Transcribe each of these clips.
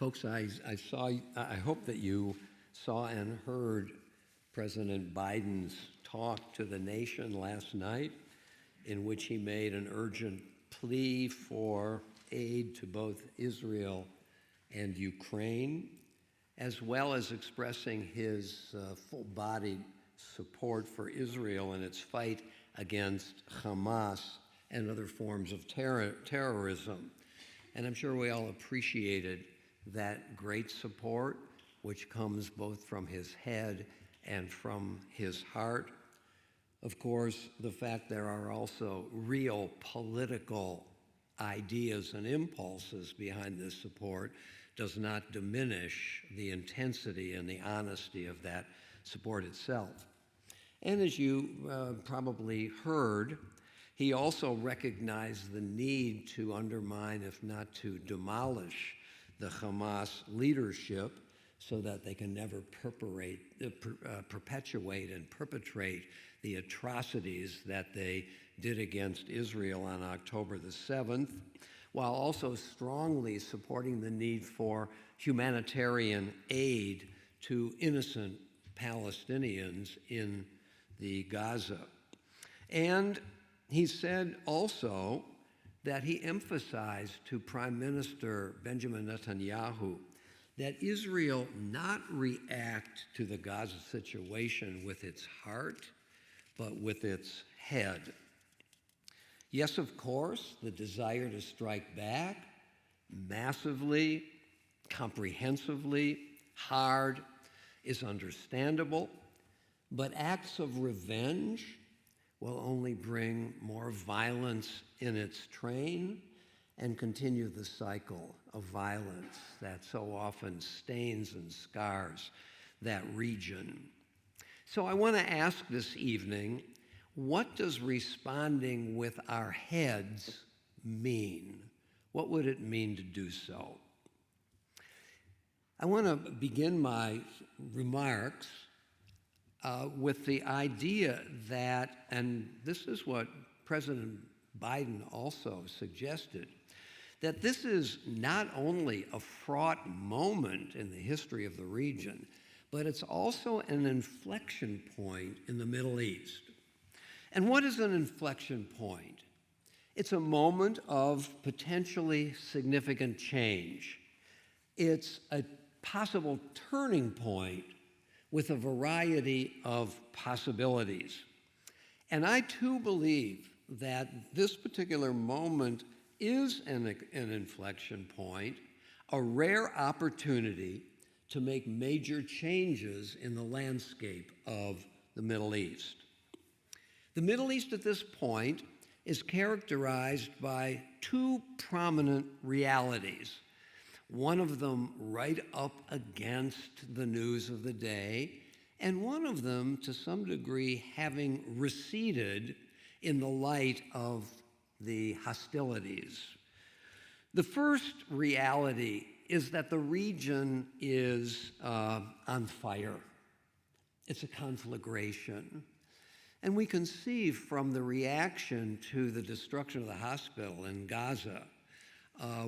Folks, I hope that you saw and heard President Biden's talk to the nation last night, in which he made an urgent plea for aid to both Israel and Ukraine, as well as expressing his full-bodied support for Israel in its fight against Hamas and other forms of terrorism. And I'm sure we all appreciated that great support, which comes both from his head and from his heart. Of course, the fact there are also real political ideas and impulses behind this support does not diminish the intensity and the honesty of that support itself. And as you probably heard, he also recognized the need to undermine, if not to demolish, the Hamas leadership so that they can never perpetuate and perpetrate the atrocities that they did against Israel on October the 7th, while also strongly supporting the need for humanitarian aid to innocent Palestinians in the Gaza. And he said also that he emphasized to Prime Minister Benjamin Netanyahu that Israel not react to the Gaza situation with its heart, but with its head. Yes, of course, the desire to strike back massively, comprehensively, hard is understandable, but acts of revenge will only bring more violence in its train and continue the cycle of violence that so often stains and scars that region. So I want to ask this evening, what does responding with our heads mean? What would it mean to do so? I want to begin my remarks with the idea that, and this is what President Biden also suggested, that this is not only a fraught moment in the history of the region, but it's also an inflection point in the Middle East. And what is an inflection point? It's a moment of potentially significant change. It's a possible turning point with a variety of possibilities. And I too believe that this particular moment is an inflection point, a rare opportunity to make major changes in the landscape of the Middle East. The Middle East at this point is characterized by two prominent realities. One of them right up against the news of the day, and one of them, to some degree, having receded in the light of the hostilities. The first reality is that the region is on fire. It's a conflagration. And we can see from the reaction to the destruction of the hospital in Gaza,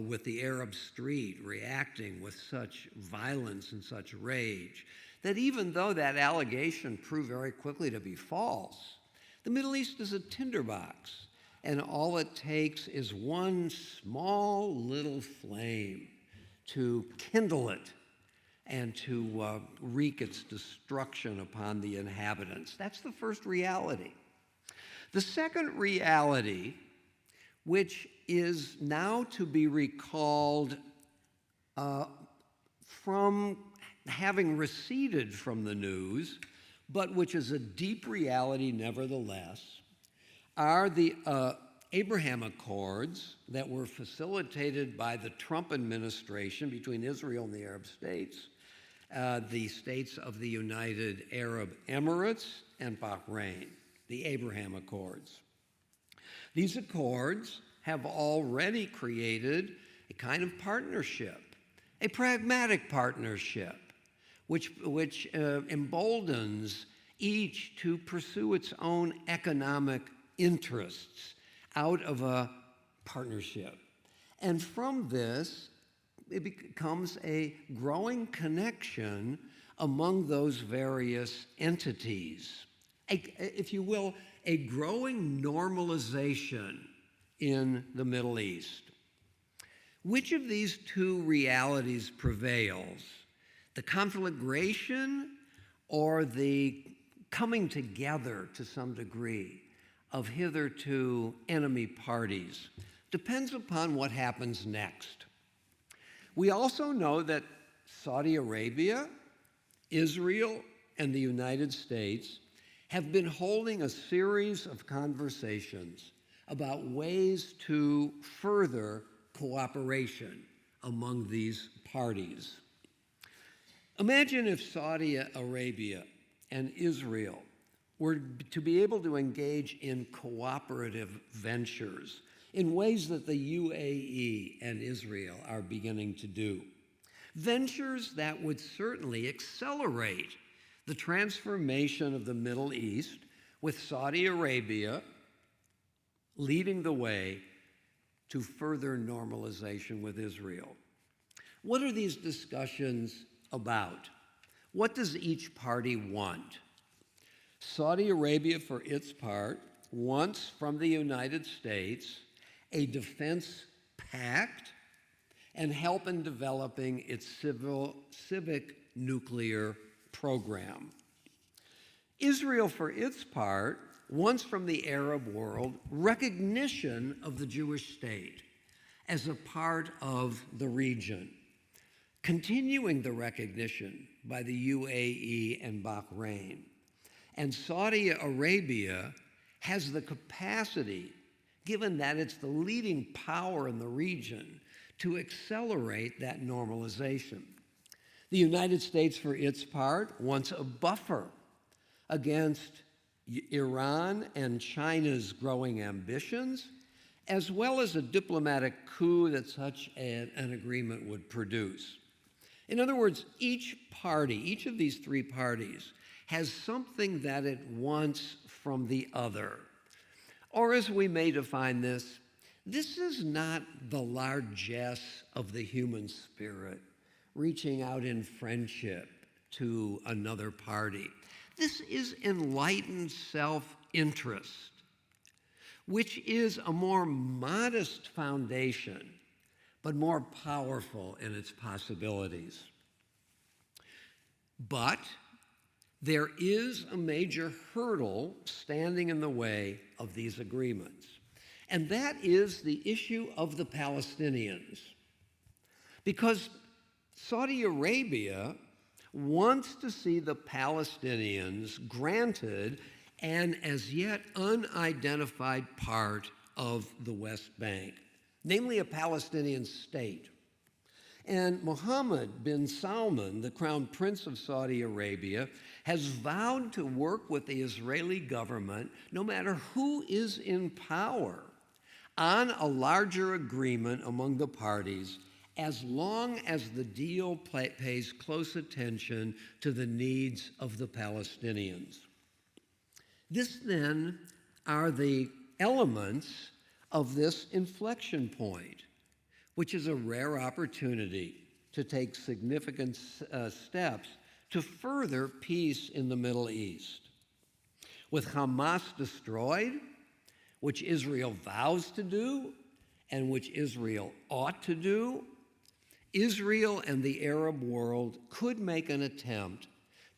with the Arab street reacting with such violence and such rage, that even though that allegation proved very quickly to be false, the Middle East is a tinderbox, and all it takes is one small little flame to kindle it and to wreak its destruction upon the inhabitants. That's the first reality. The second reality, which is now to be recalled from having receded from the news, but which is a deep reality nevertheless, are the Abraham Accords that were facilitated by the Trump administration between Israel and the Arab states, the states of the United Arab Emirates and Bahrain, the Abraham Accords. These accords have already created a kind of partnership, a pragmatic partnership, which emboldens each to pursue its own economic interests out of a partnership. And from this it becomes a growing connection among those various entities. If you will, a growing normalization in the Middle East. Which of these two realities prevails? The conflagration or the coming together to some degree of hitherto enemy parties depends upon what happens next. We also know that Saudi Arabia, Israel, and the United States have been holding a series of conversations about ways to further cooperation among these parties. Imagine if Saudi Arabia and Israel were to be able to engage in cooperative ventures in ways that the UAE and Israel are beginning to do. Ventures that would certainly accelerate the transformation of the Middle East, with Saudi Arabia leading the way to further normalization with Israel. What are these discussions about? What does each party want? Saudi Arabia, for its part, wants from the United States a defense pact and help in developing its civic nuclear program. Israel, for its part, wants from the Arab world recognition of the Jewish state as a part of the region, continuing the recognition by the UAE and Bahrain. And Saudi Arabia has the capacity, given that it's the leading power in the region, to accelerate that normalization. The United States, for its part, wants a buffer against Iran and China's growing ambitions, as well as a diplomatic coup that such an agreement would produce. In other words, each of these three parties, has something that it wants from the other. Or as we may define this is not the largesse of the human spirit reaching out in friendship to another party. This is enlightened self-interest, which is a more modest foundation, but more powerful in its possibilities. But there is a major hurdle standing in the way of these agreements, and that is the issue of the Palestinians. Because Saudi Arabia wants to see the Palestinians granted an as yet unidentified part of the West Bank, namely a Palestinian state. And Mohammed bin Salman, the crown prince of Saudi Arabia, has vowed to work with the Israeli government, no matter who is in power, on a larger agreement among the parties, as long as the deal pays close attention to the needs of the Palestinians. This, then, are the elements of this inflection point, which is a rare opportunity to take significant steps to further peace in the Middle East. With Hamas destroyed, which Israel vows to do, and which Israel ought to do, Israel and the Arab world could make an attempt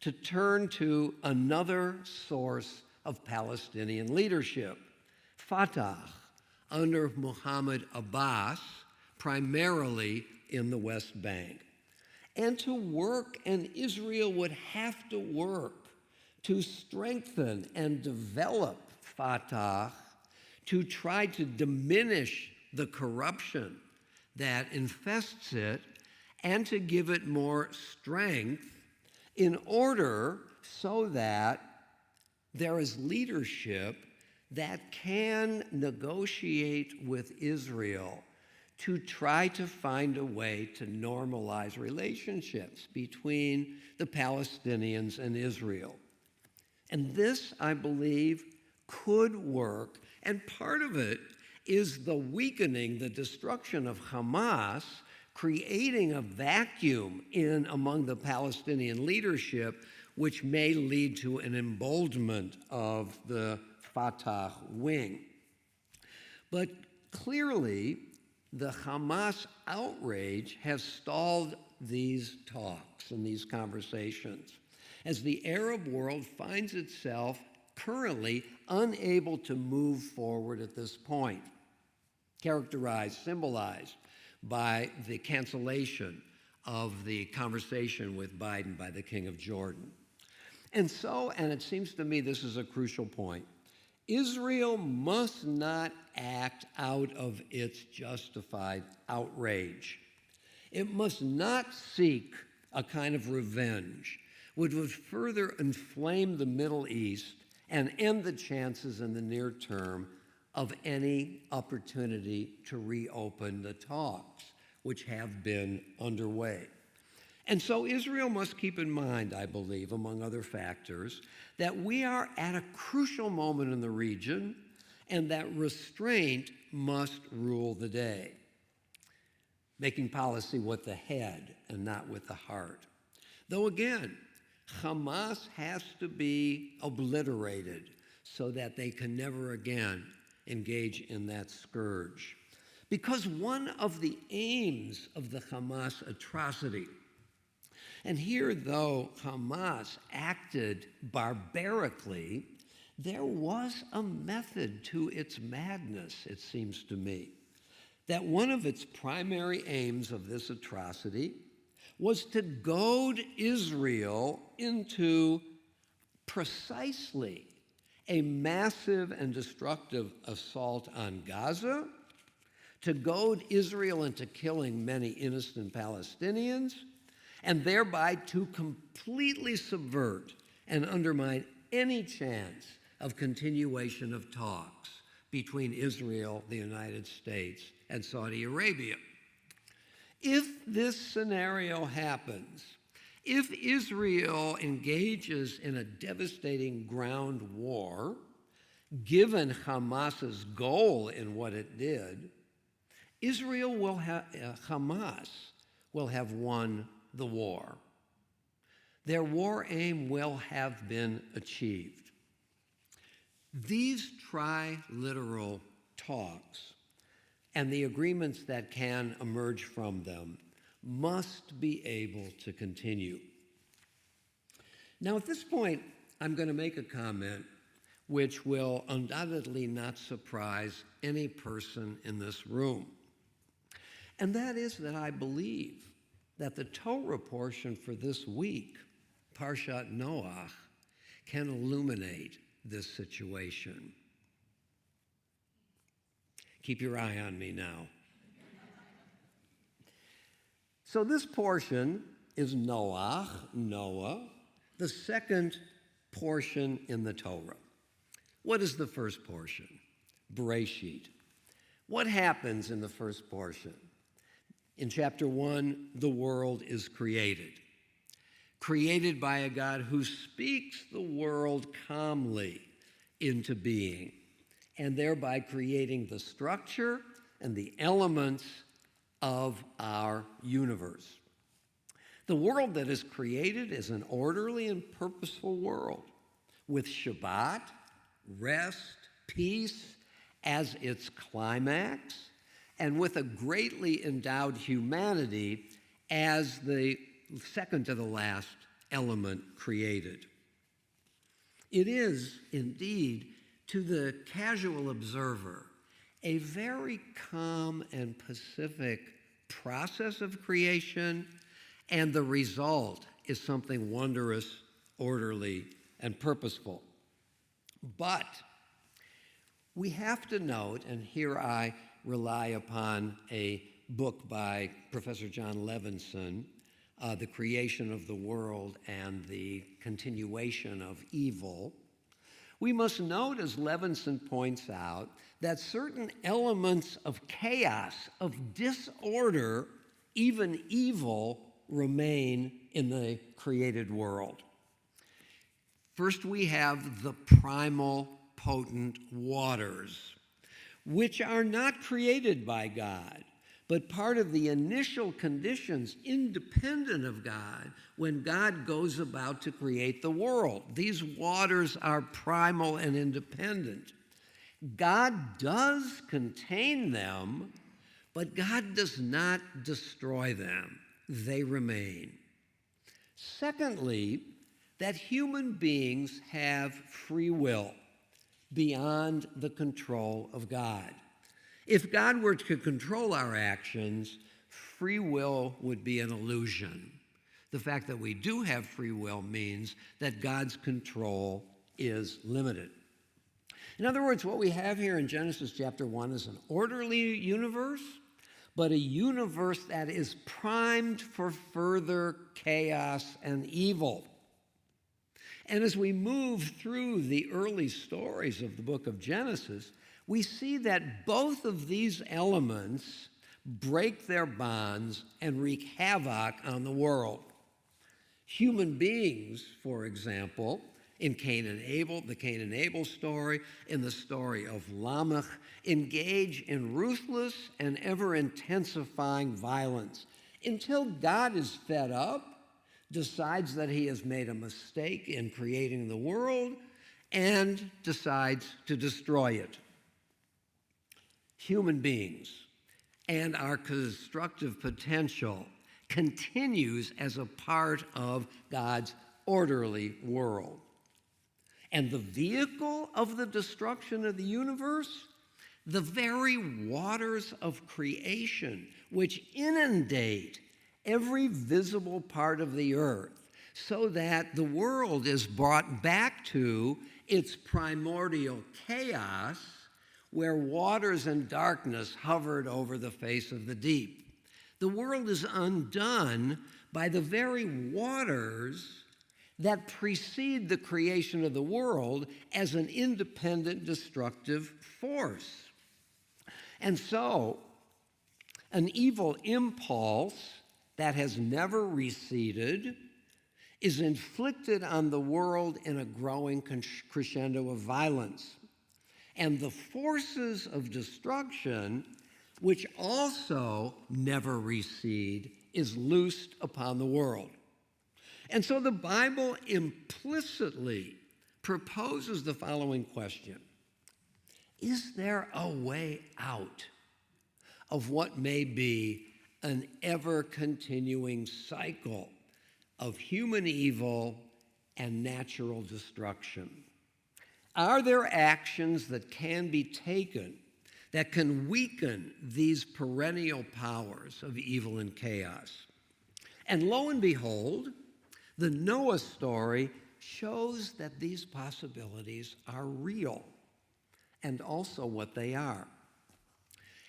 to turn to another source of Palestinian leadership, Fatah, under Mohammed Abbas, primarily in the West Bank. And to work, and Israel would have to work, to strengthen and develop Fatah, to try to diminish the corruption that infests it, and to give it more strength in order so that there is leadership that can negotiate with Israel to try to find a way to normalize relationships between the Palestinians and Israel. And this, I believe, could work, and part of it is the weakening, the destruction of Hamas creating a vacuum among the Palestinian leadership, which may lead to an emboldenment of the Fatah wing. But clearly, the Hamas outrage has stalled these talks and these conversations, as the Arab world finds itself currently unable to move forward at this point, symbolized by the cancellation of the conversation with Biden by the King of Jordan. And it seems to me this is a crucial point, Israel must not act out of its justified outrage. It must not seek a kind of revenge which would further inflame the Middle East and end the chances in the near term of any opportunity to reopen the talks, which have been underway. And so Israel must keep in mind, I believe, among other factors, that we are at a crucial moment in the region and that restraint must rule the day, making policy with the head and not with the heart. Though again, Hamas has to be obliterated so that they can never again engage in that scourge. Because one of the aims of the Hamas atrocity, and here, though Hamas acted barbarically, there was a method to its madness, it seems to me. That one of its primary aims of this atrocity was to goad Israel into precisely a massive and destructive assault on Gaza, to goad Israel into killing many innocent Palestinians, and thereby to completely subvert and undermine any chance of continuation of talks between Israel, the United States, and Saudi Arabia. If this scenario happens, if Israel engages in a devastating ground war, given Hamas's goal in what it did, Hamas will have won the war. Their war aim will have been achieved. These triliteral talks and the agreements that can emerge from them must be able to continue. Now, at this point, I'm going to make a comment which will undoubtedly not surprise any person in this room. And that is that I believe that the Torah portion for this week, Parshat Noach, can illuminate this situation. Keep your eye on me now. So this portion is Noah, the second portion in the Torah. What is the first portion? Bereshit. What happens in the first portion? In chapter 1, the world is created by a God who speaks the world calmly into being, and thereby creating the structure and the elements of our universe. The world that is created is an orderly and purposeful world with Shabbat, rest, peace as its climax, and with a greatly endowed humanity as the second to the last element created. It is, indeed, to the casual observer, a very calm and pacific process of creation, and the result is something wondrous, orderly, and purposeful. But we have to note, and here I rely upon a book by Professor John Levinson, The Creation of the World and the Continuation of Evil. We must note, as Levinson points out, that certain elements of chaos, of disorder, even evil, remain in the created world. First, we have the primal, potent waters, which are not created by God, but part of the initial conditions independent of God when God goes about to create the world. These waters are primal and independent. God does contain them, but God does not destroy them. They remain. Secondly, that human beings have free will beyond the control of God. If God were to control our actions, free will would be an illusion. The fact that we do have free will means that God's control is limited. In other words, what we have here in Genesis chapter 1 is an orderly universe, but a universe that is primed for further chaos and evil. And as we move through the early stories of the book of Genesis, we see that both of these elements break their bonds and wreak havoc on the world. Human beings, for example, in Cain and Abel, the Cain and Abel story, in the story of Lamech, engage in ruthless and ever-intensifying violence until God is fed up, decides that he has made a mistake in creating the world, and decides to destroy it. Human beings and our constructive potential continues as a part of God's orderly world. And the vehicle of the destruction of the universe, the very waters of creation, which inundate every visible part of the earth, so that the world is brought back to its primordial chaos, where waters and darkness hovered over the face of the deep. The world is undone by the very waters that precede the creation of the world as an independent destructive force. And so, an evil impulse that has never receded is inflicted on the world in a growing crescendo of violence. And the forces of destruction, which also never recede, is loosed upon the world. And so the Bible implicitly proposes the following question: is there a way out of what may be an ever-continuing cycle of human evil and natural destruction? Are there actions that can be taken that can weaken these perennial powers of evil and chaos? And lo and behold, the Noah story shows that these possibilities are real, and also what they are.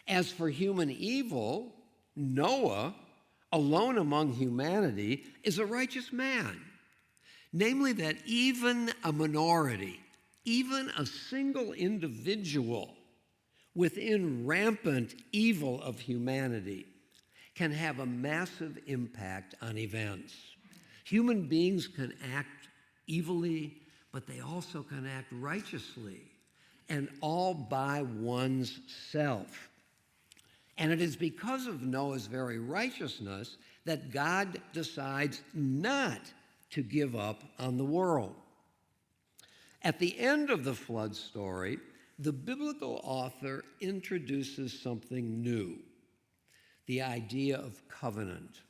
As for human evil, Noah, alone among humanity, is a righteous man. Namely, that even a minority, even a single individual within rampant evil of humanity can have a massive impact on events. Human beings can act evilly, but they also can act righteously, and all by one's self. And it is because of Noah's very righteousness that God decides not to give up on the world. At the end of the flood story, the biblical author introduces something new: the idea of covenant,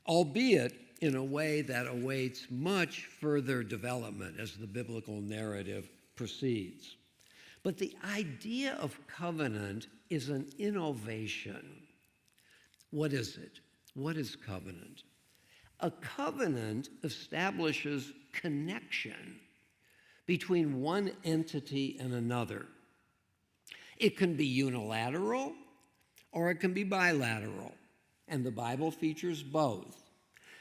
albeit in a way that awaits much further development as the biblical narrative proceeds. But the idea of covenant is an innovation. What is it? What is covenant? A covenant establishes connection between one entity and another. It can be unilateral or it can be bilateral, and the Bible features both.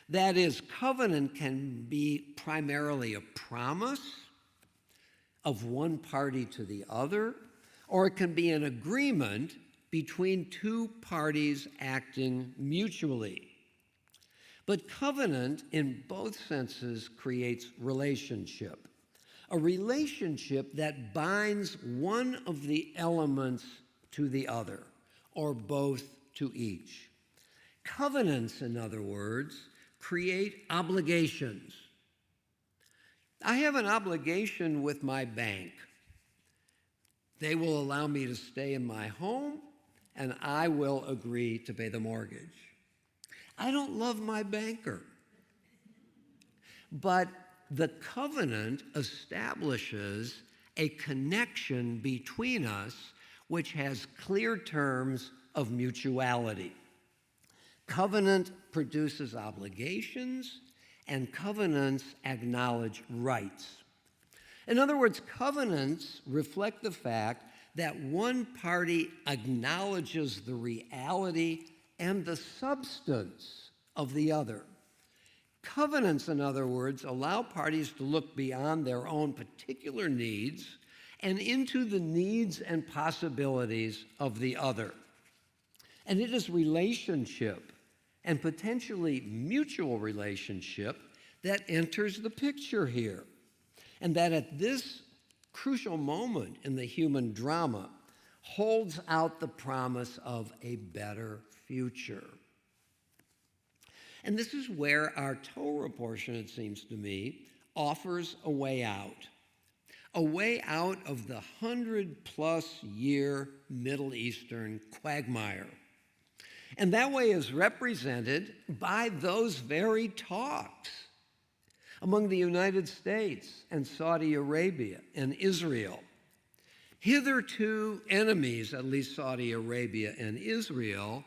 That is, covenant can be primarily a promise of one party to the other, or it can be an agreement between two parties acting mutually. But covenant, in both senses, creates relationship, a relationship that binds one of the elements to the other, or both to each. Covenants, in other words, create obligations. I have an obligation with my bank. They will allow me to stay in my home, and I will agree to pay the mortgage. I don't love my banker, but the covenant establishes a connection between us which has clear terms of mutuality. Covenant produces obligations, and covenants acknowledge rights. In other words, covenants reflect the fact that one party acknowledges the reality and the substance of the other. Covenants, in other words, allow parties to look beyond their own particular needs and into the needs and possibilities of the other. And it is relationship, and potentially mutual relationship, that enters the picture here. And that at this crucial moment in the human drama holds out the promise of a better future. And this is where our Torah portion, it seems to me, offers a way out of the 100-plus year Middle Eastern quagmire. And that way is represented by those very talks among the United States and Saudi Arabia and Israel. Hitherto enemies, at least Saudi Arabia and Israel,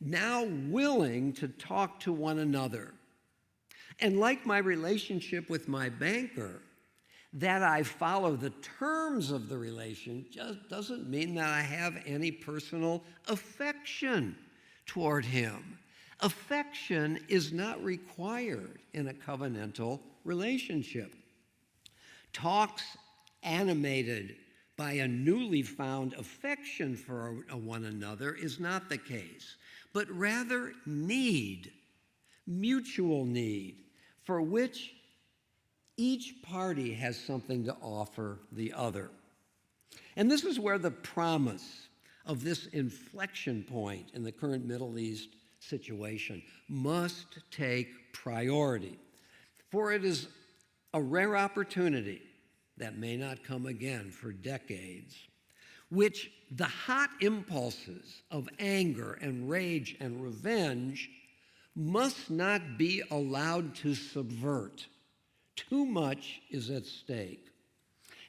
now willing to talk to one another. And like my relationship with my banker, that I follow the terms of the relation just doesn't mean that I have any personal affection toward him. Affection is not required in a covenantal relationship. Talks animated by a newly found affection for one another is not the case, but rather need, mutual need, for which each party has something to offer the other. And this is where the promise of this inflection point in the current Middle East situation must take priority. For it is a rare opportunity that may not come again for decades, which the hot impulses of anger and rage and revenge must not be allowed to subvert. Too much is at stake.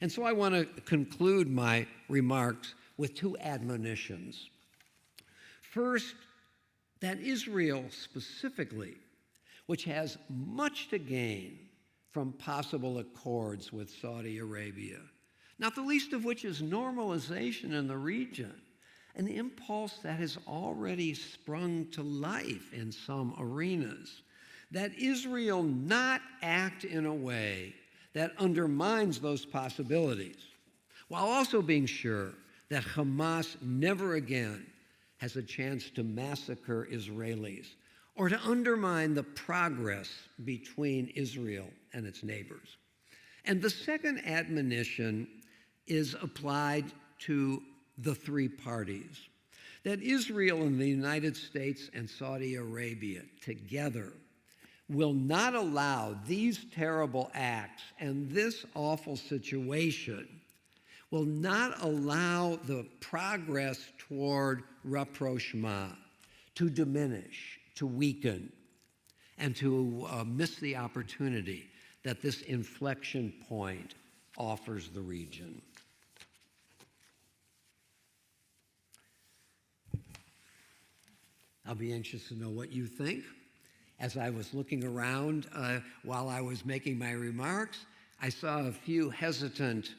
And so I want to conclude my remarks with two admonitions. First, that Israel specifically, which has much to gain from possible accords with Saudi Arabia, not the least of which is normalization in the region, an impulse that has already sprung to life in some arenas, that Israel not act in a way that undermines those possibilities, while also being sure that Hamas never again has a chance to massacre Israelis or to undermine the progress between Israel and its neighbors. And the second admonition is applied to the three parties, that Israel and the United States and Saudi Arabia together will not allow these terrible acts and this awful situation, will not allow the progress toward rapprochement to diminish, to weaken, and to miss the opportunity that this inflection point offers the region. I'll be anxious to know what you think. As I was looking around while I was making my remarks, I saw a few hesitant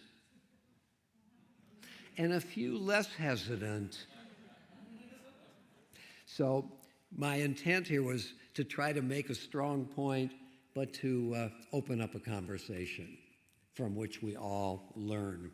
and a few less hesitant. So my intent here was to try to make a strong point, but to open up a conversation from which we all learn.